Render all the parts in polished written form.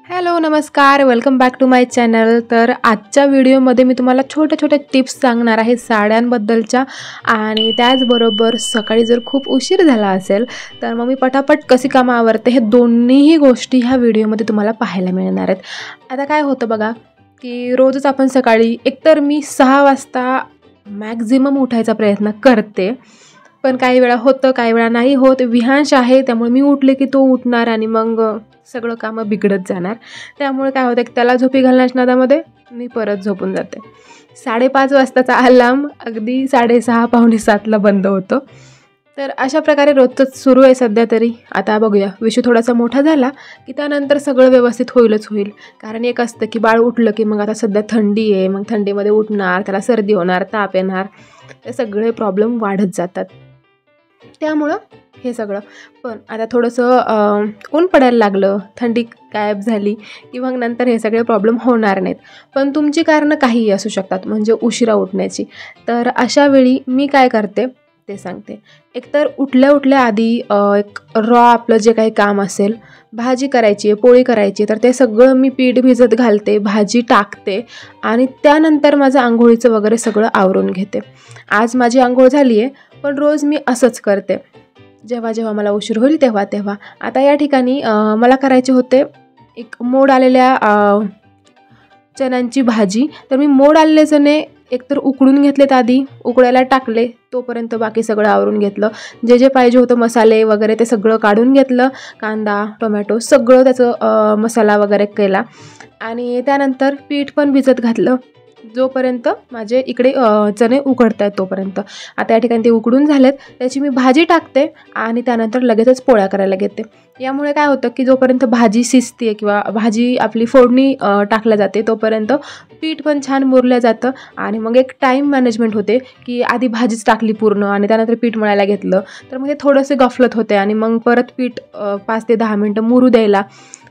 Hello नमस्कार, welcome back to my channel. तर आजच्या व्हिडिओमध्ये मी तुम्हाला छोट्या छोट्या टिप्स सांगणार आहे साड्यांबद्दलच्या. आणि त्याचबरोबर सकाळी जर खूप उशीर झाला असेल तर मग मी पटापट कशी कामं आवरते हे दोन्हीही गोष्टी ह्या व्हिडिओमध्ये तुम्हाला पाहायला मिळणार आहेत. आता काय होतं बघा की रोजच आपण सकाळी एकतर मी 6 वाजता मॅक्झिमम उठायचा प्रयत्न करते, पण काही वेळा होतं काही वेळा नाही होत. विहांश आहे त्यामुळे मी उठले की तो उठणार आणि मग सगळं कामं बिघडत जाणार. त्यामुळे काय होतं की त्याला झोपी घालण्याच्या नादामध्ये मी परत झोपून जाते. 5:30 वाजताचा अलार्म अगदी 6:30 पावणे 7ला बंद होतो. तर अशा प्रकारे रोजचंच सुरू आहे सध्या तरी. आता बघूया, विषू थोडासा मोठा झाला की त्यानंतर सगळं व्यवस्थित होईलच होईल. कारण एक असतं की बाळ उठलं की मग आता सध्या थंडी आहे, मग थंडीमध्ये उठणार, त्याला सर्दी होणार, ताप येणार, ते सगळे प्रॉब्लेम वाढत जातात. त्यामुळं हे सगळं. पण आता थोडंसं ऊन पडायला लागलं, थंडी गायब झाली की मग नंतर हे सगळे प्रॉब्लेम होणार नाहीत. पण तुमची कारणं काहीही असू शकतात म्हणजे उशिरा उठण्याची. तर अशा वेळी मी काय करते ते सांगते. एकतर उठल्या उठल्या आधी एक आपलं जे काही काम असेल, भाजी करायची आहे, पोळी करायची आहे, तर ते सगळं मी पीठ भिजत घालते, भाजी टाकते आणि त्यानंतर माझं आंघोळीचं वगैरे सगळं आवरून घेते. आज माझी आंघोळ झाली आहे, पण रोज मी असंच करते. जेव्हा जेव्हा मला उशीर होईल तेव्हा. आता या ठिकाणी मला करायचे होते एक मोड आलेल्या चण्यांची भाजी. तर मी मोड आलेले चणे एकतर उकडून घेतलेत, आधी उकडायला टाकले, तोपर्यंत बाकी सगळं आवरून घेतलं. जे जे पाहिजे होतं मसाले वगैरे ते सगळं काढून घेतलं. कांदा, टोमॅटो सगळं त्याचं मसाला वगैरे केला आणि त्यानंतर पीठ पण भिजत घातलं जोपर्यंत माझे इकडे चणे उकडत आहेत तोपर्यंत. आता या ठिकाणी ते उकडून झालेत, त्याची मी भाजी टाकते आणि त्यानंतर लगेचच पोळ्या करायला घेते. यामुळे काय होतं की जोपर्यंत भाजी शिजते किंवा भाजी आपली फोडणी टाकल्या जाते तोपर्यंत पीठ पण छान मुरलं जातं आणि मग एक टाईम मॅनेजमेंट होते की आधी भाजीच टाकली पूर्ण आणि त्यानंतर पीठ मळायला घेतलं तर मग ते थोडंसे गफलत होते आणि मग परत पीठ 5 ते 10 मिनटं मुरू द्यायला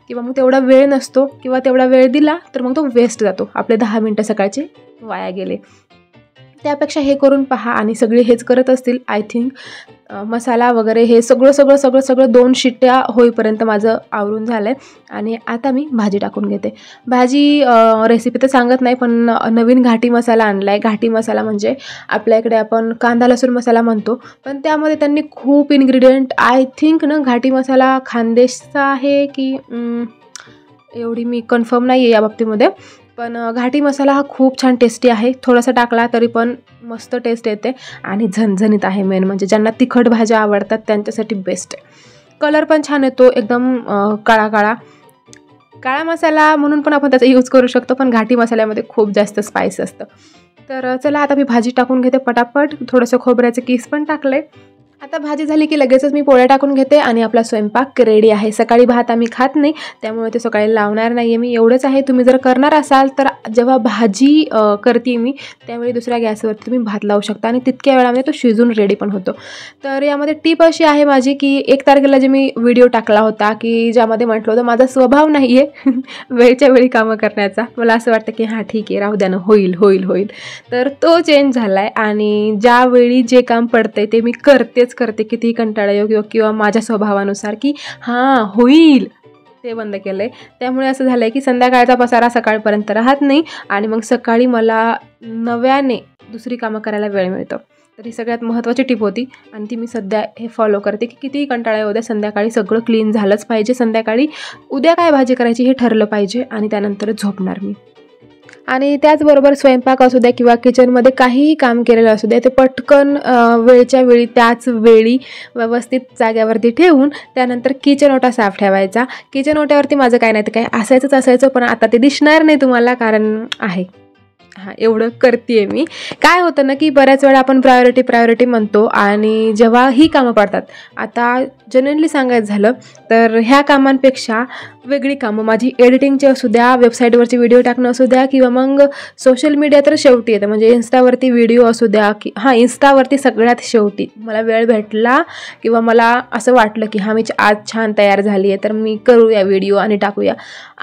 किंवा मग तेवढा वेळ नसतो किंवा तेवढा वेळ दिला तर मग तो वेस्ट जातो. आपले 10 मिनटं सकाळचे वाया गेले. त्यापेक्षा हे करून पहा. आणि सगळे हेच करत असतील आय थिंक. मसाला वगैरे हे सगळं 2 शिट्ट्या होईपर्यंत माझं आवरून झालं आहे आणि आता मी भाजी टाकून घेते. भाजी रेसिपी तर सांगत नाही, पण नवीन घाटी मसाला आणला आहे. घाटी मसाला म्हणजे आपल्या इकडे आपण कांदा लसूण मसाला म्हणतो, पण त्यामध्ये त्यांनी खूप इन्ग्रेडियंट, आय थिंक ना घाटी मसाला खानदेशचा आहे की एवढी मी कन्फर्म नाही आहे या बाबतीमध्ये. पण घाटी मसाला हा खूप छान टेस्टी आहे. थोडासा टाकला तरी पण मस्त टेस्ट येते आणि झणझणीत आहे. मेन म्हणजे ज्यांना तिखट भाज्या आवडतात त्यांच्यासाठी बेस्ट आहे. कलर पण छान येतो, एकदम काळा मसाला म्हणून पण आपण त्याचा यूज करू शकतो, पण घाटी मसाल्यामध्ये खूप जास्त स्पाइस असतं. तर चला आता मी भाजी टाकून घेते पटापट. थोडंसं खोबऱ्याचे किस पण टाकले. आता भाजी झाली की लगेचच मी पोळ्या टाकून घेते आणि आपला स्वयंपाक रेडी आहे. सकाळी भात आम्ही खात नाही त्यामुळे ते सकाळी लावणार नाही आहे मी. एवढंच आहे, तुम्ही जर करणार असाल तर जेव्हा भाजी करते मी त्यावेळी दुसऱ्या गॅसवरती तुम्ही भात लावू शकता आणि तितक्या वेळामध्ये तो शिजून रेडी पण होतो. तर यामध्ये टीप अशी आहे माझी की 1 तारखेला जे मी व्हिडिओ टाकला होता की ज्यामध्ये म्हटलं होतं माझा स्वभाव नाही आहे वेळच्या वेळी कामं करण्याचा. मला असं वाटतं की हां ठीक आहे, राहू द्या ना, होईल. तर तो चेंज झाला आहे आणि ज्यावेळी जे काम पडतंय ते मी करते कितीही कंटाळा येऊ किंवा माझ्या स्वभावानुसार की हां होईल ते बंद केलं आहे. त्यामुळे असं झालं आहे की संध्याकाळचा पसारा सकाळपर्यंत राहत नाही आणि मग सकाळी मला नव्याने दुसरी कामं करायला वेळ मिळतो. तर ही सगळ्यात महत्त्वाची टिप होती आणि ती मी सध्या हे फॉलो करते की कितीही कंटाळा येऊ द्या, संध्याकाळी सगळं क्लीन झालंच पाहिजे. संध्याकाळी उद्या काय भाजी करायची हे ठरलं पाहिजे आणि त्यानंतर झोपणार मी. आणि त्याचबरोबर स्वयंपाक असू द्या किंवा किचनमध्ये काहीही काम केलेलं असू द्या ते पटकन वेळच्या वेळी त्याच वेळी व्यवस्थित जाग्यावरती ठेवून त्यानंतर किचन ओटा साफ ठेवायचा. किचन ओट्यावरती माझं काय नाही तर काय असायचं, पण आता ते दिसणार नाही तुम्हाला कारण आहे. हां, एवढं करते मी. काय होतं ना की बऱ्याच वेळा आपण प्रायोरिटी म्हणतो आणि जेव्हा ही कामं पडतात, आता जनरली सांगायचं झालं तर ह्या कामांपेक्षा वेगळी कामं माझी एडिटिंगची असू द्या, वेबसाईटवरची व्हिडिओ टाकणं असू द्या, किंवा मग सोशल मीडिया तर शेवटी येतं, म्हणजे इन्स्टावरती व्हिडिओ असू द्या की इन्स्टावरती सगळ्यात शेवटी मला वेळ भेटला किंवा मला असं वाटलं की मी आज छान तयार झाली आहे तर मी करूया व्हिडिओ आणि टाकूया,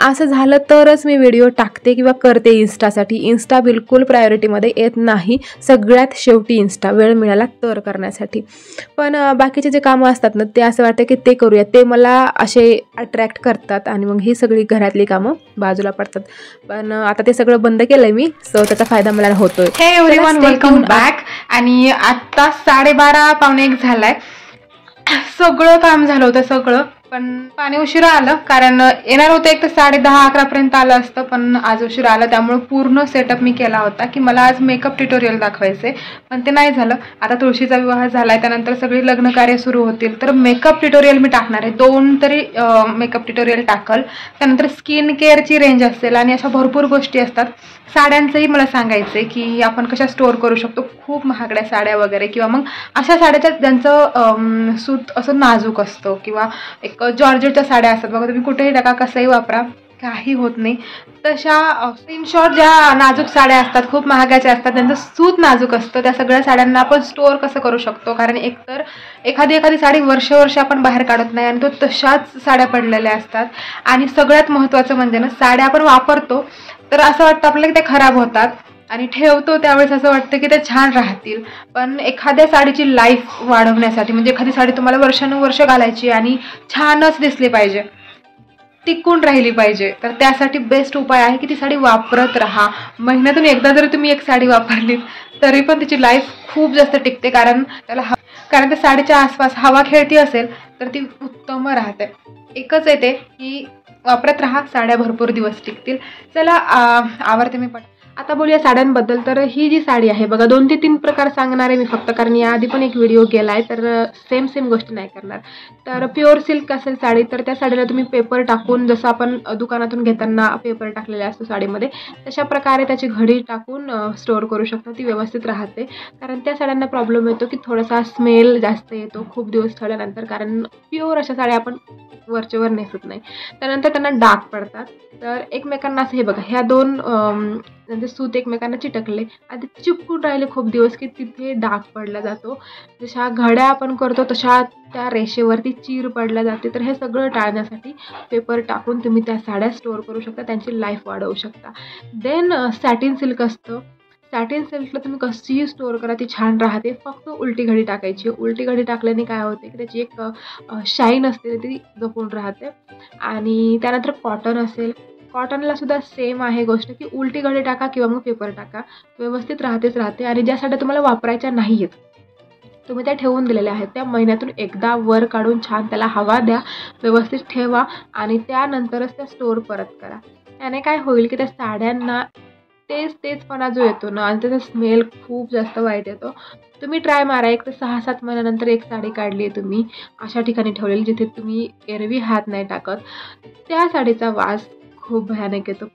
असं झालं तरच मी व्हिडिओ टाकते किंवा करते इन्स्टासाठी. इन्स्टा बिलकुल प्रायोरिटीमध्ये येत नाही, सगळ्यात शेवटी इन्स्टा वेळ मिळाला तर करण्यासाठी. पण बाकीचे जे कामं असतात ना ते असं वाटतं की ते करूया, ते मला असे अट्रॅक्ट करतात आणि मग ही सगळी घरातली कामं बाजूला पडतात. पण आता ते सगळं बंद केलंय मी, सो त्याचा फायदा मला होतोय. हे एव्हरीवन, वेलकम बॅक. आणि आता 12:30 पावणे 1 झालाय. सगळं काम झालं होतं सगळं, पण पाणी उशिरा आलं कारण येणार होतं एक तर 10:30-11 पर्यंत आलं असतं, पण आज उशिरा आलं. त्यामुळे पूर्ण सेटअप मी केला होता की मला आज मेकअप ट्युटोरियल दाखवायचे, पण ते नाही झालं. आता तुळशीचा विवाह झालाय, त्यानंतर सगळी लग्न कार्य सुरू होतील, तर मेकअप ट्युटोरियल मी टाकणार आहे. 2 तरी मेकअप ट्युटोरियल टाकल. त्यानंतर स्किन केअरची रेंज असेल आणि अशा भरपूर गोष्टी असतात. साड्यांचंही मला सांगायचं आहे की आपण कशा स्टोअर करू शकतो, खूप महागड्या साड्या वगैरे, किंवा मग अशा साड्याच्या ज्यांचं सूत असं नाजूक असतं, किंवा एक जॉर्जेटच्या साड्या असतात बघा, तुम्ही कुठेही टाका कसंही वापरा काही होत नाही. तशा स्क्रीनशॉट ज्या नाजूक साड्या असतात, खूप महागाच्या असतात, त्यांचं सूत नाजूक असतं, त्या सगळ्या साड्यांना आपण स्टोअर कसं करू शकतो. कारण एकतर एखादी साडी वर्ष आपण बाहेर काढत नाही आणि तो तशाच साड्या पडलेल्या असतात. आणि सगळ्यात महत्त्वाचं म्हणजे ना, साड्या आपण वापरतो तर असं वाटतं आपल्याला की त्या खराब होतात आणि ठेवतो त्यावेळेस असं वाटतं की ते छान राहतील. पण एखाद्या साडीची लाईफ वाढवण्यासाठी, म्हणजे एखादी साडी तुम्हाला वर्षानुवर्ष घालायची आणि छानच दिसली पाहिजे, टिकून राहिली पाहिजे, तर त्यासाठी बेस्ट उपाय आहे की ती साडी वापरत राहा. महिन्यातून एकदा जरी तुम्ही एक साडी वापरली तरी पण तिची लाईफ खूप जास्त टिकते. कारण त्या साडीच्या आसपास हवा खेळती असेल तर ती उत्तम राहते. एकच येते की वापरत राहा, साड्या भरपूर दिवस टिकतील. चला आवडते मी पण. आता बोलूया साड्यांबद्दल. तर ही जी साडी आहे बघा, 2 ते 3 प्रकार सांगणार आहे मी फक्त, कारण याआधी पण एक व्हिडिओ केला आहे, तर सेम गोष्टी नाही करणार. तर प्युअर सिल्क असेल साडी, तर त्या साडीला तुम्ही पेपर टाकून, जसं आपण दुकानातून घेताना पेपर टाकलेला असतो साडीमध्ये, तशा प्रकारे त्याची घडी टाकून स्टोअर करू शकता. ती व्यवस्थित राहते. कारण त्या साड्यांना प्रॉब्लेम येतो की थोडासा स्मेल जास्त येतो खूप दिवस ठेवल्यानंतर, कारण प्युअर अशा साड्या आपण वरचेवर नेसत नाही, त्यानंतर त्यांना डाग पडतात. तर एकमेकांना असं हे बघा, ह्या 2 म्हणजे सूत एकमेकांना चिटकले आणि चिपकून राहिले खूप दिवस की तिथे डाग पडला जातो. जशा घड्या आपण करतो तशा त्या रेषेवरती चीर पडल्या जाते. तर हे सगळं टाळण्यासाठी पेपर टाकून तुम्ही त्या साड्या स्टोअर करू शकता, त्यांची लाईफ वाढवू शकता. देन सॅटिन सिल्क असतं. सॅटिन सिल्कला तुम्ही कशीही स्टोअर करा, ती छान राहते. फक्त उलटी घडी टाकायची. उलटी घडी टाकल्याने काय होते की त्याची एक शाईन असते, ती जपून राहते. आणि त्यानंतर कॉटन असेल, कॉटनला सुद्धा सेम आहे गोष्ट की उलटी घडी टाका किंवा मग पेपर टाका, व्यवस्थित राहते. आणि ज्या साड्या तुम्हाला वापरायच्या नाही आहेत, तुम्ही त्या ठेवून दिलेल्या आहेत, त्या महिन्यातून एकदा वर काढून छान त्याला हवा द्या, व्यवस्थित ठेवा आणि त्यानंतरच त्या स्टोअर परत करा. त्याने काय होईल की त्या साड्यांना तेचपणा जो येतो ना, आणि त्याचा स्मेल खूप जास्त वाईट येतो. तुम्ही ट्राय मारा. एक तर 6-7 महिन्यानंतर एक साडी काढली आहे तुम्ही अशा ठिकाणी ठेवलेली जिथे तुम्ही एरवी हात नाही टाकत, त्या साडीचा वास खूप भयानक येतो.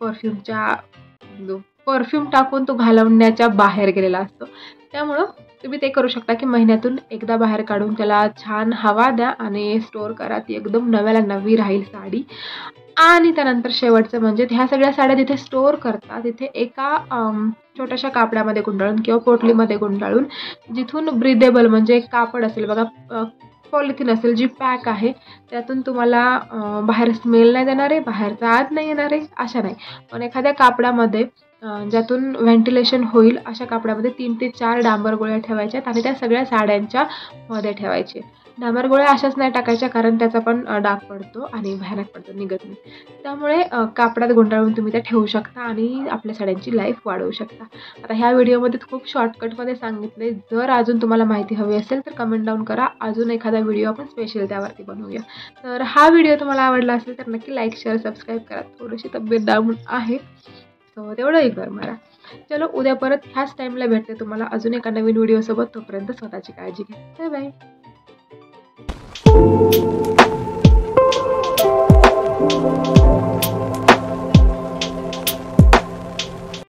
परफ्यूम टाकून तो घालवण्याच्या बाहेर गेलेला असतो. त्यामुळं तुम्ही ते करू शकता की महिन्यातून एकदा बाहेर काढून त्याला छान हवा द्या आणि स्टोअर करा. ती एकदम नव्याला नवी राहील साडी. आणि त्यानंतर शेवटचं म्हणजे ह्या सगळ्या साड्या जिथे स्टोअर करता तिथे एका छोट्याशा कापडामध्ये गुंडाळून किंवा पोटलीमध्ये गुंडाळून, जिथून ब्रिदेबल म्हणजे एक कापड असेल बघा, पॉलिथिन असेल जी पॅक आहे, त्यातून तुम्हाला बाहेर स्मेल नाही देणार आहे, बाहेरचा आत नाही येणार आहे, अशा नाही, पण एखाद्या कापडामध्ये ज्यातून व्हेंटिलेशन होईल अशा कापडामध्ये 3 ते 4 डांबर गोळ्या ठेवायच्या आणि त्या सगळ्या साड्यांच्या मध्ये ठेवायचे. डांबर गोळ्या अशाच नाही टाकायच्या कारण त्याचा पण डाग पडतो आणि भयानक पडतो, निघत नाही. त्यामुळे कापडात गुंडाळून तुम्ही त्या ठेवू शकता आणि आपल्या साड्यांची लाईफ वाढवू शकता. आता ह्या व्हिडिओमध्ये खूप शॉर्टकटमध्ये सांगितले. जर अजून तुम्हाला माहिती हवी असेल तर कमेंट डाऊन करा, अजून एखादा व्हिडिओ आपण स्पेशल त्यावरती बनवूया. तर हा व्हिडिओ तुम्हाला आवडला असेल तर नक्की लाईक शेअर सबस्क्राईब करा. थोडीशी तब्येत डाऊन आहे, सो तेवढं इग्नोर मारा. चलो, उद्या परत ह्याच टाईमला भेटते तुम्हाला अजून एका नवीन व्हिडिओसोबत. तोपर्यंत स्वतःची काळजी घ्या. Bye bye.